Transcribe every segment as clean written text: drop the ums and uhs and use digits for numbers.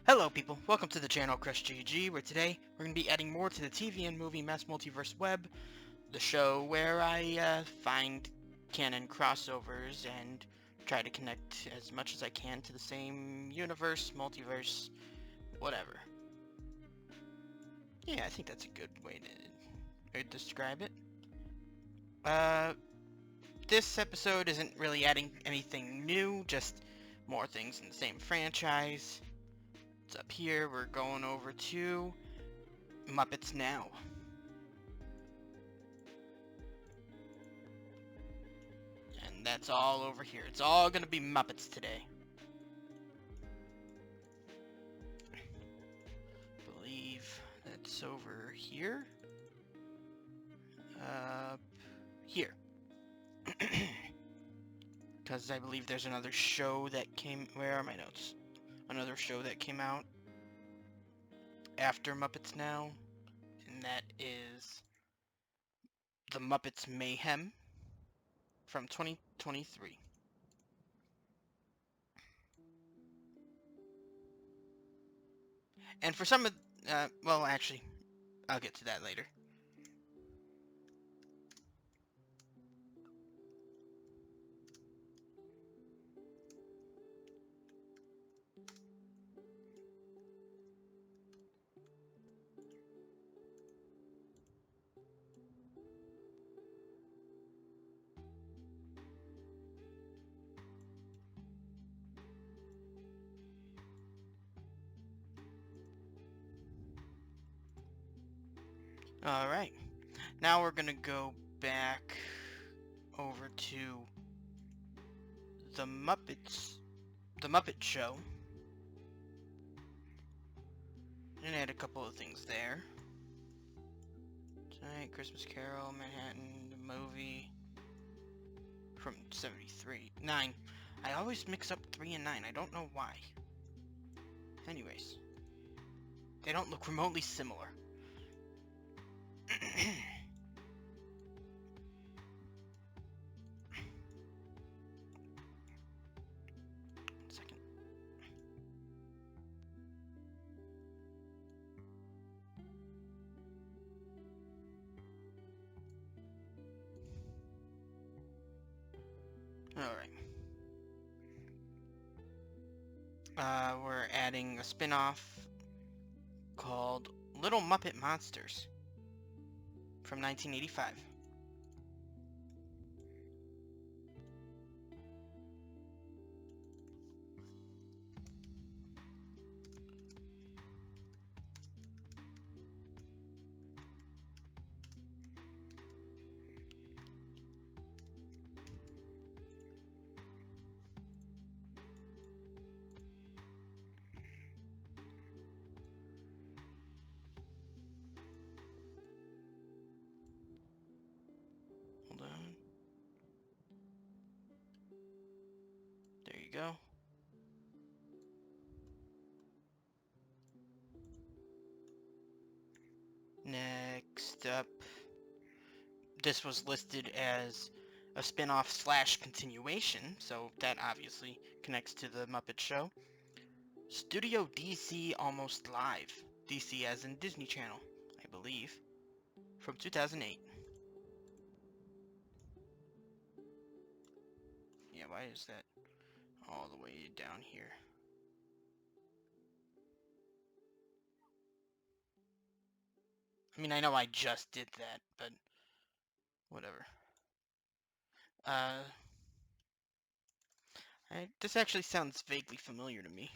Hello people, welcome to the channel CrustG-G, where today we're going to be adding more to the TV and movie Mass Multiverse web, the show where I find canon crossovers and try to connect as much as I can to the same universe, multiverse, whatever. Yeah, I think that's a good way to describe it. This episode isn't really adding anything new, just more things in the same franchise. It's up here, we're going over to Muppets Now. And that's all over here. It's all gonna be Muppets today. I believe that's over here. Here. Because I believe there's another show that came... Where are my notes? Another show that came out after Muppets Now. And that is The Muppets Mayhem from 2023. And for some of... well, actually, I'll get to that later. Alright. Now we're gonna go back over to the Muppet Show, and add a couple of things there. Tonight, Christmas Carol, Manhattan, the movie from 73. 9. I always mix up 3 and 9. I don't know why. Anyways. They don't look remotely similar. Second. Alright. We're adding a spin-off called Little Muppet Monsters from 1985. Hold on. There you go. Next up, this was listed as a spin-off slash continuation, so that obviously connects to the Muppet Show. Studio DC Almost Live. DC as in Disney Channel, I believe. From 2008. Yeah, why is that all the way down here? I mean, I know I just did that, but whatever. This actually sounds vaguely familiar to me.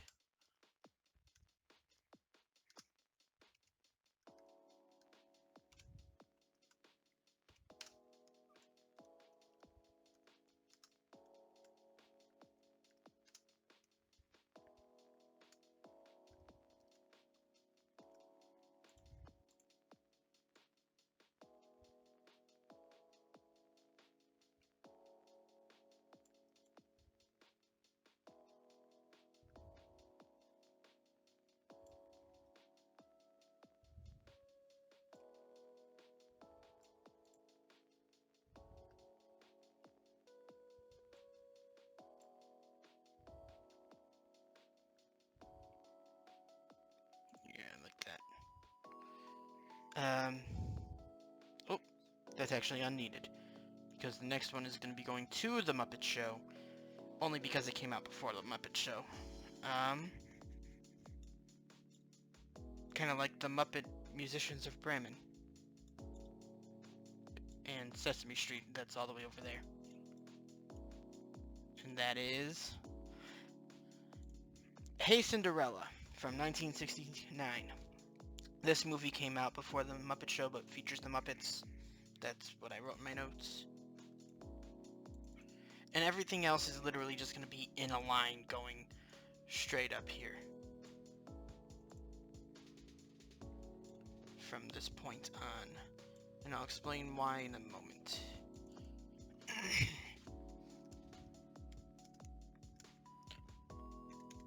Oh, that's actually unneeded, because the next one is going to be going to the Muppet Show, only because it came out before the Muppet Show. Kind of like the Muppet Musicians of Bremen. And Sesame Street, that's all the way over there. And that is Hey Cinderella from 1969. This movie came out before the Muppet Show, but features the Muppets. That's what I wrote in my notes. And everything else is literally just going to be in a line going straight up here. From this point on. And I'll explain why in a moment.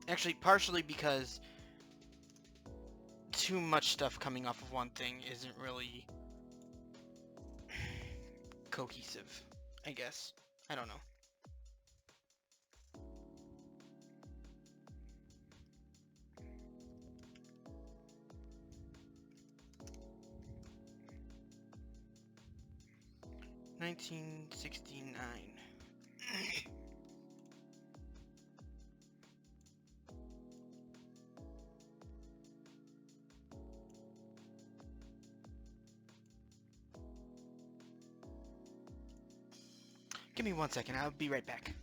Actually, partially because too much stuff coming off of one thing isn't really cohesive, I guess. I don't know. $1969. Give me 1 second, I'll be right back.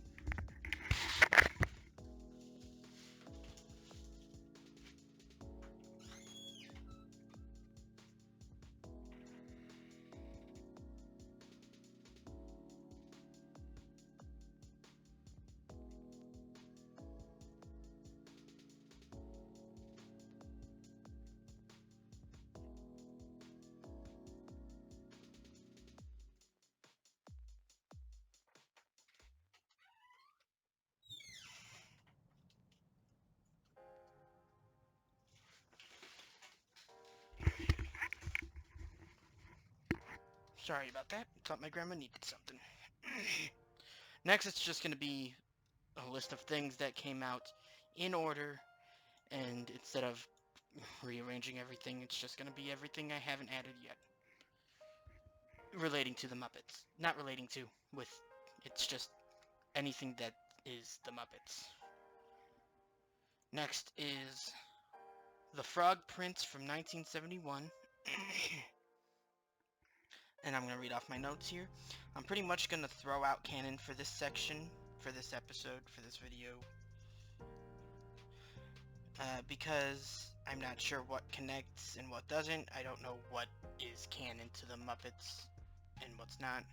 Sorry about that. Thought my grandma needed something. Next, it's just going to be a list of things that came out in order, and instead of rearranging everything, it's just going to be everything I haven't added yet. Relating to the Muppets. Not relating to, it's just anything that is the Muppets. Next is The Frog Prince from 1971. And I'm going to read off my notes here. I'm pretty much going to throw out canon for this section, for this episode, for this video. Because I'm not sure what connects and what doesn't. I don't know what is canon to the Muppets and what's not.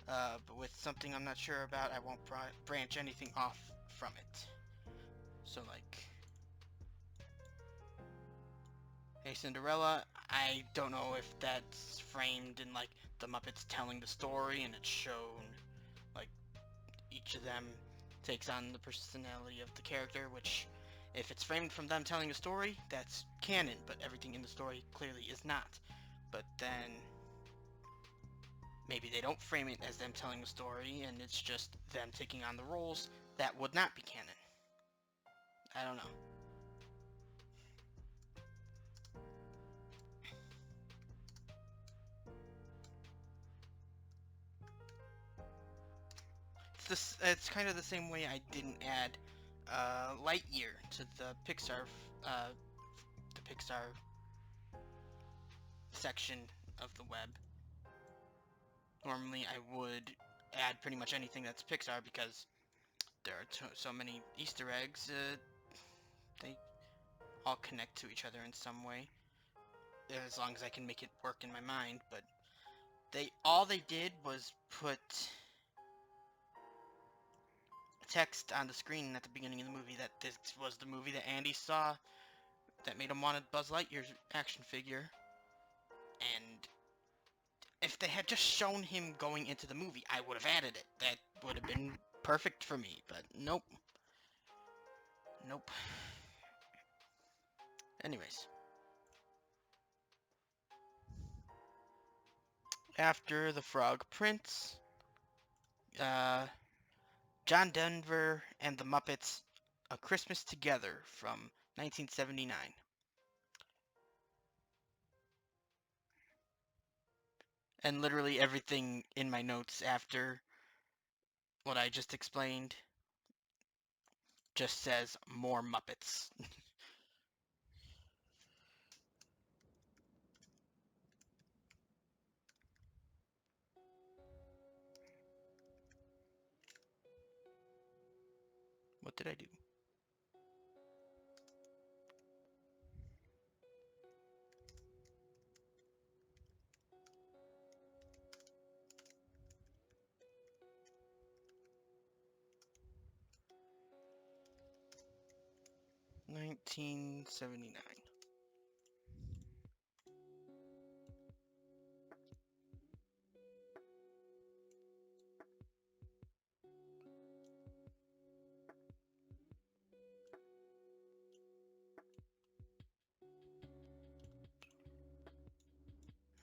But with something I'm not sure about, I won't branch anything off from it. So like, Hey Cinderella, I don't know if that's framed in like the Muppets telling the story and it's shown like each of them takes on the personality of the character, which if it's framed from them telling a story, that's canon, but everything in the story clearly is not. But then maybe they don't frame it as them telling the story and it's just them taking on the roles. That would not be canon. I don't know. It's kind of the same way I didn't add Lightyear to the Pixar section of the web. Normally I would add pretty much anything that's Pixar because there are so many Easter eggs. They all connect to each other in some way, as long as I can make it work in my mind. But all they did was put text on the screen at the beginning of the movie that this was the movie that Andy saw that made him want a Buzz Lightyear action figure. And if they had just shown him going into the movie, I would have added it. That would have been perfect for me, but nope. Nope. Anyways. After The Frog Prince, John Denver and the Muppets, A Christmas Together from 1979. And literally everything in my notes after what I just explained just says more Muppets. What did I do? $19.79.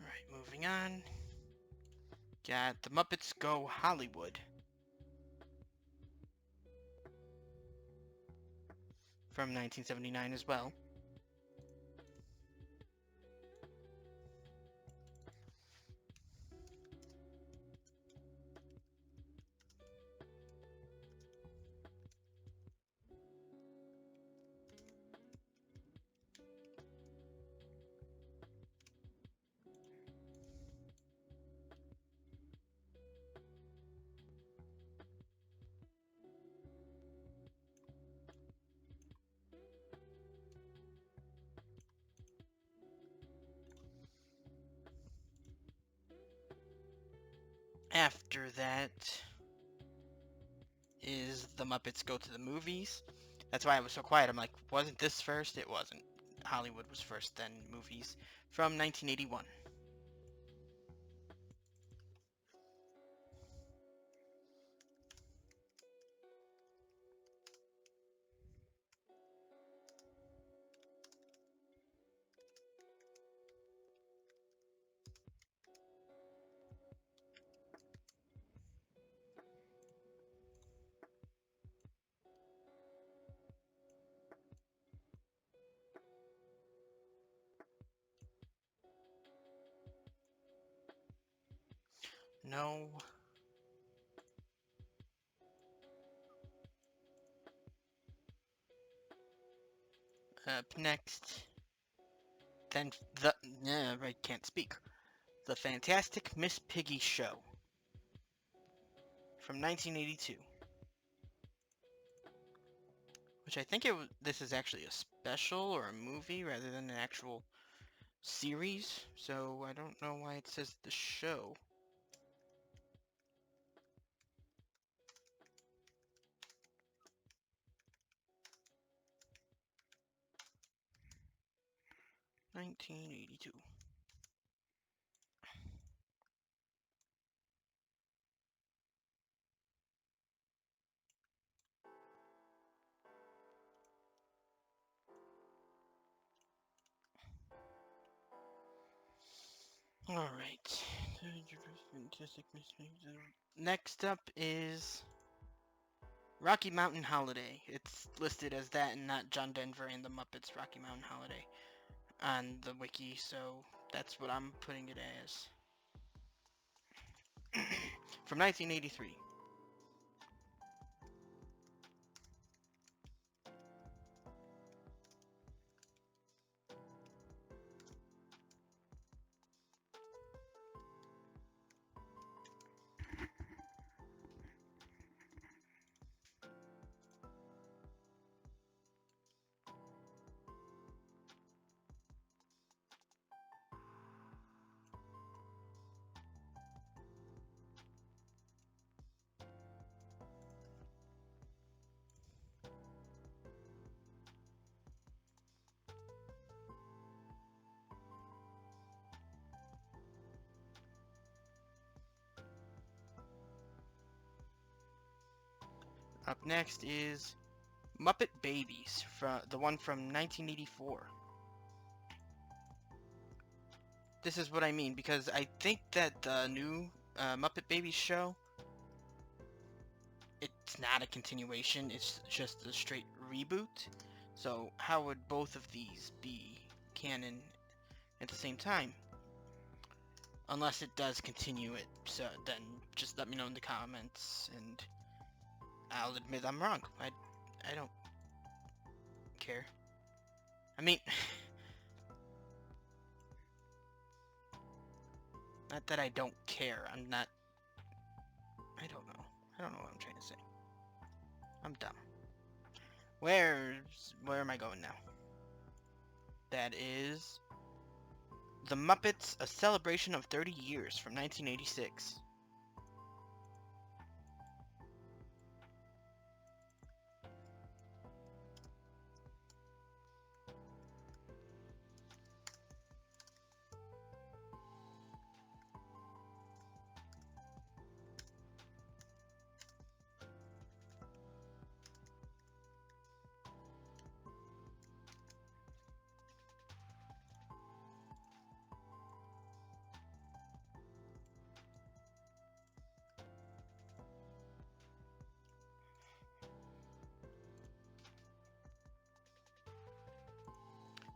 Alright, moving on. Got The Muppets Go Hollywood from 1979 as well. After that is The Muppets Go to the Movies. That's why I was so quiet. I'm like, wasn't this first? It wasn't. Hollywood was first, then movies from 1981. No. Up next, then the I can't speak. The Fantastic Miss Piggy Show from 1982, which I think this is actually a special or a movie rather than an actual series. So I don't know why it says the show. $19.82. Alright. Next up is Rocky Mountain Holiday. It's listed as that and not John Denver and the Muppets Rocky Mountain Holiday on the wiki, so that's what I'm putting it as. From 1983. Up next is Muppet Babies, the one from 1984. This is what I mean, because I think that the new Muppet Babies show, it's not a continuation, it's just a straight reboot. So how would both of these be canon at the same time? Unless it does continue it, so then just let me know in the comments, and I'll admit I'm wrong. I don't care. I mean, not that I don't care. I don't know. I don't know what I'm trying to say. I'm dumb. Where am I going now? That is The Muppets: A Celebration of 30 Years from 1986.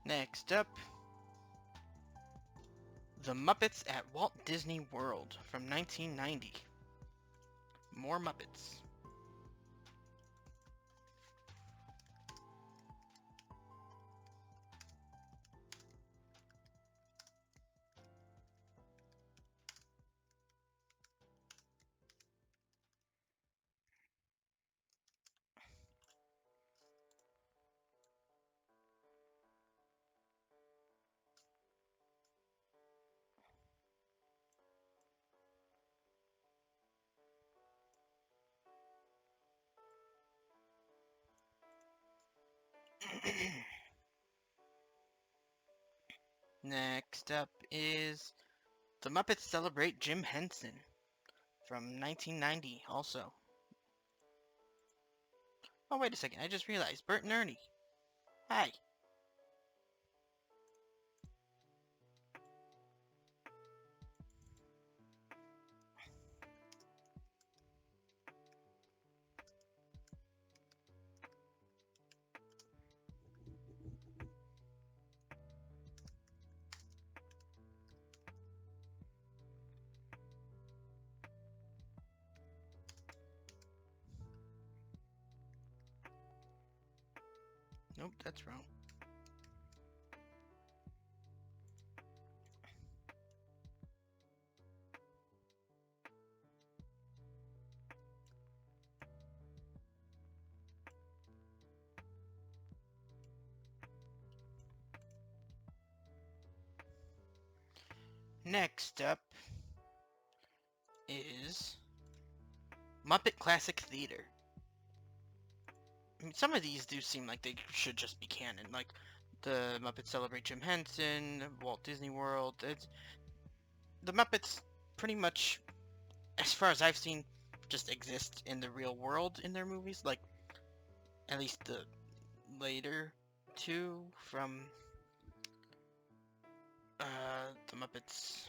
Next up, The Muppets at Walt Disney World from 1990. More Muppets. Next up is The Muppets Celebrate Jim Henson from 1990 also. Oh, wait a second. I just realized. Bert and Ernie. Hi. Nope, that's wrong. Next up is Muppet Classic Theater. I mean, some of these do seem like they should just be canon, like the Muppets Celebrate Jim Henson, Walt Disney World. The Muppets pretty much, as far as I've seen, just exist in the real world in their movies, like at least the later two from the Muppets.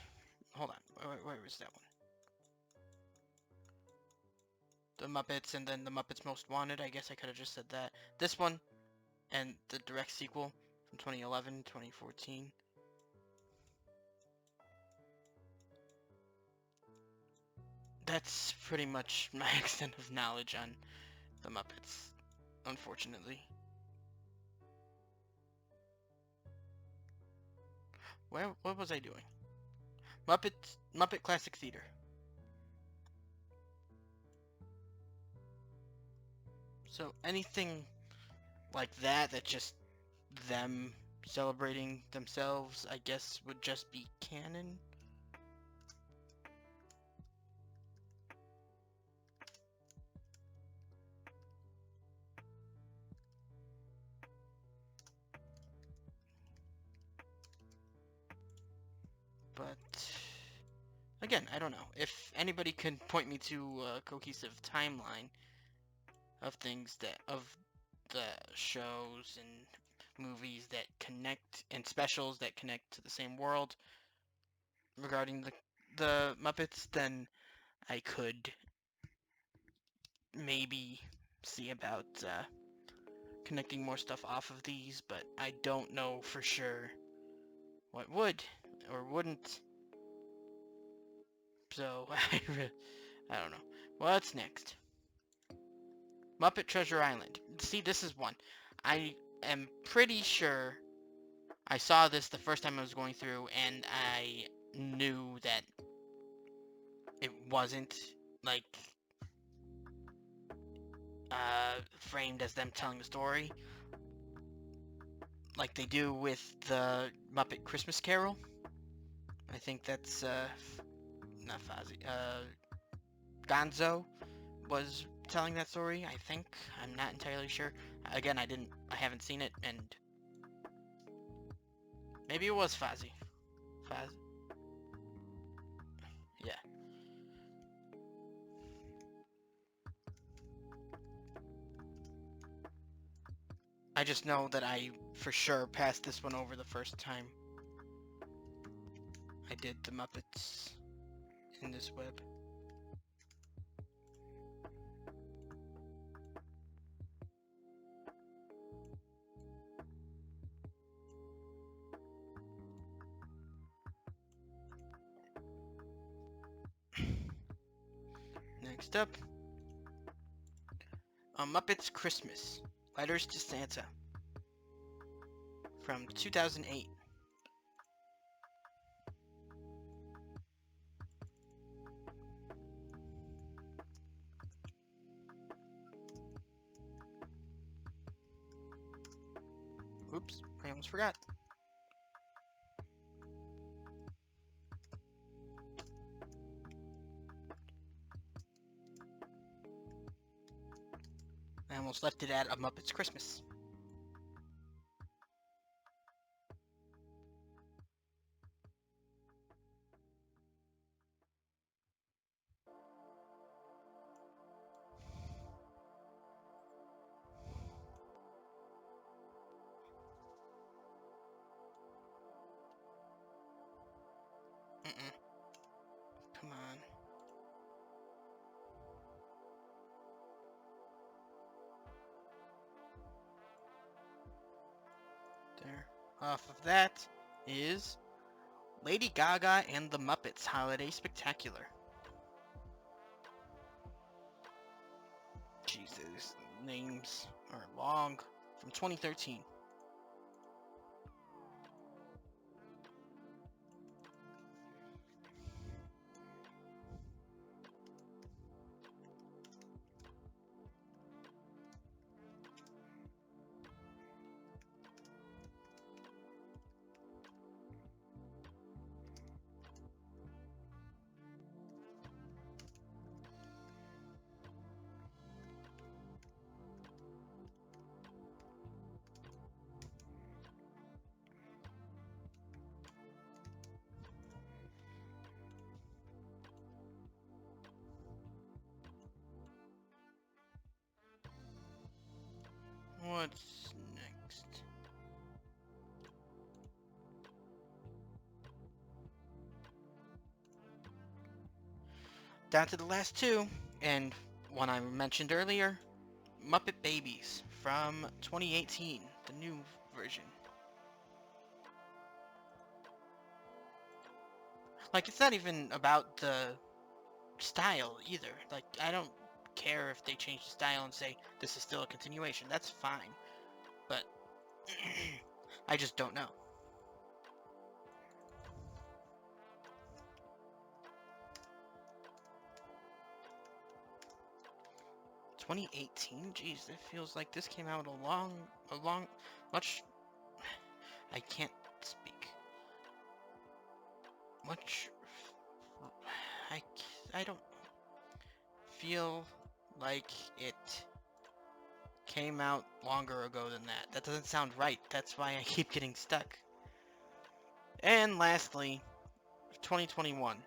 Hold on, where was that one? The Muppets, and then the Muppets Most Wanted. I guess I could have just said that. This one, and the direct sequel from 2011, 2014. That's pretty much my extent of knowledge on the Muppets, unfortunately. What was I doing? Muppet Classic Theater. So anything like that just them celebrating themselves, I guess, would just be canon. But again, I don't know. If anybody can point me to a cohesive timeline of things of the shows and movies that connect, and specials that connect to the same world regarding the Muppets, then I could maybe see about connecting more stuff off of these, but I don't know for sure what would or wouldn't. So, I don't know. What's next? Muppet Treasure Island. See, this is one. I am pretty sure I saw this the first time I was going through, and I knew that it wasn't, like, framed as them telling the story, like they do with the Muppet Christmas Carol. I think that's, not Fozzie, Gonzo was telling that story, I think. I'm not entirely sure. Again, I haven't seen it, and maybe it was Fozzie. Yeah. I just know that I, for sure, passed this one over the first time I did the Muppets in this web. Next up, A Muppet's Christmas, Letters to Santa, from 2008. Oops, I almost forgot. I almost left it at A Muppet's Christmas. Come on. There. Off of that is Lady Gaga and the Muppets Holiday Spectacular. Jesus, names are long. From 2013. What's next? Down to the last two, and one I mentioned earlier, Muppet Babies from 2018, the new version. Like, it's not even about the style either. Like, I don't care if they change the style and say this is still a continuation. That's fine. But I just don't know. (2018) Jeez, it feels like this came out much. I can't speak. Much. I don't feel like it came out longer ago than that. That doesn't sound right. That's why I keep getting stuck. And lastly, 2021,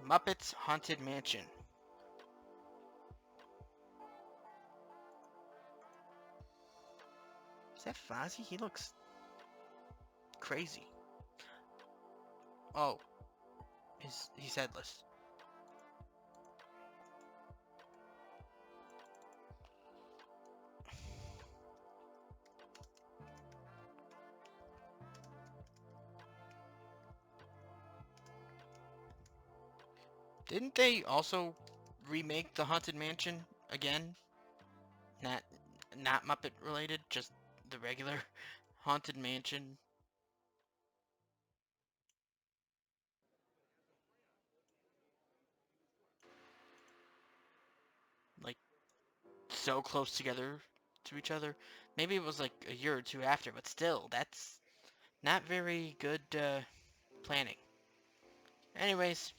Muppets Haunted Mansion. Is that Fozzie? He looks crazy. Oh, he's headless. Didn't they also remake the Haunted Mansion again? Not not Muppet related, just the regular Haunted Mansion. Like so close together to each other. Maybe it was like a year or two after, but still, that's not very good planning. Anyways,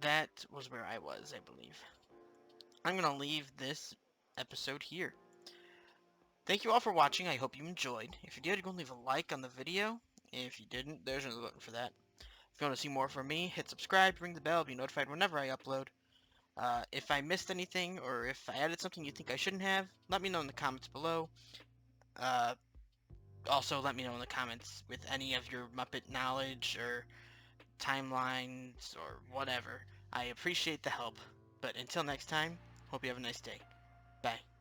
that was where I was, I believe. I'm gonna leave this episode here. Thank you all for watching. I hope you enjoyed. If you did, go and leave a like on the video. If you didn't, there's another button for that. If you want to see more from me, hit subscribe, ring the bell, be notified whenever I upload. If I missed anything, or if I added something you think I shouldn't have, let me know in the comments below. Uh, Also, let me know in the comments with any of your Muppet knowledge, or timelines, or whatever. I appreciate the help. But until next time, hope you have a nice day. Bye.